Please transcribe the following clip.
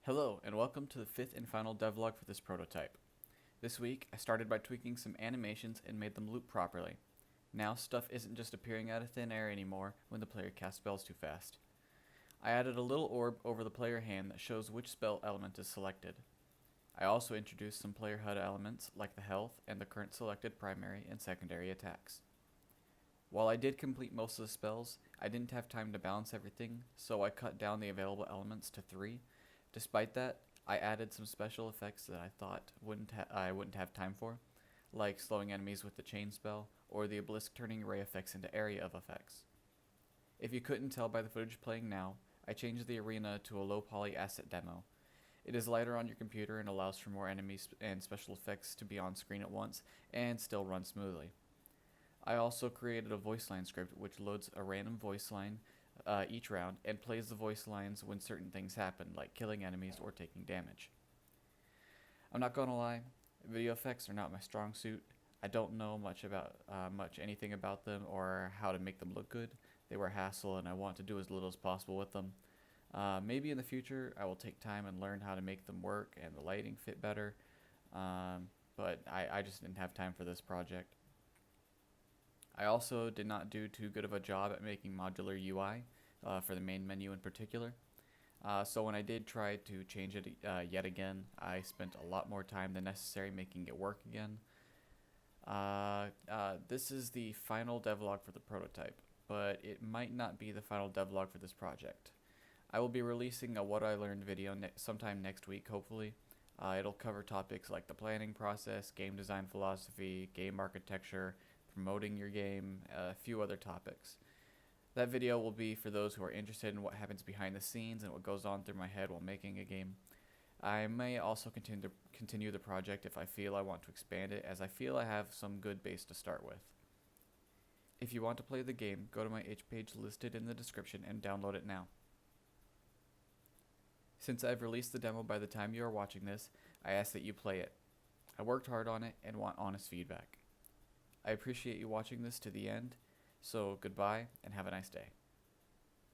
Hello, and welcome to the fifth and final devlog for this prototype. This week, I started by tweaking some animations and made them loop properly. Now stuff isn't just appearing out of thin air anymore when the player casts spells too fast. I added a little orb over the player hand that shows which spell element is selected. I also introduced some player HUD elements like the health and the current selected primary and secondary attacks. While I did complete most of the spells, I didn't have time to balance everything, so I cut down the available elements to 3. Despite that, I added some special effects that I thought I wouldn't have time for, like slowing enemies with the chain spell, or the obelisk turning ray effects into area of effects. If you couldn't tell by the footage playing now, I changed the arena to a low poly asset demo. It is lighter on your computer and allows for more enemies and special effects to be on screen at once and still run smoothly. I also created a voice line script which loads a random voice line each round and plays the voice lines when certain things happen, like killing enemies or taking damage. I'm not gonna lie, video effects are not my strong suit. I don't know much anything about them or how to make them look good. They were a hassle and I want to do as little as possible with them. Maybe in the future I will take time and learn how to make them work and the lighting fit better, but I just didn't have time for this project. I also did not do too good of a job at making modular UI for the main menu in particular. So when I did try to change it yet again, I spent a lot more time than necessary making it work again. This is the final devlog for the prototype, but it might not be the final devlog for this project. I will be releasing a What I Learned video sometime next week, hopefully. It'll cover topics like the planning process, game design philosophy, game architecture, promoting your game, a few other topics. That video will be for those who are interested in what happens behind the scenes and what goes on through my head while making a game. I may also continue the project if I feel I want to expand it, as I feel I have some good base to start with. If you want to play the game, go to my itch page listed in the description and download it now. Since I've released the demo by the time you are watching this, I ask that you play it. I worked hard on it and want honest feedback. I appreciate you watching this to the end, so goodbye and have a nice day.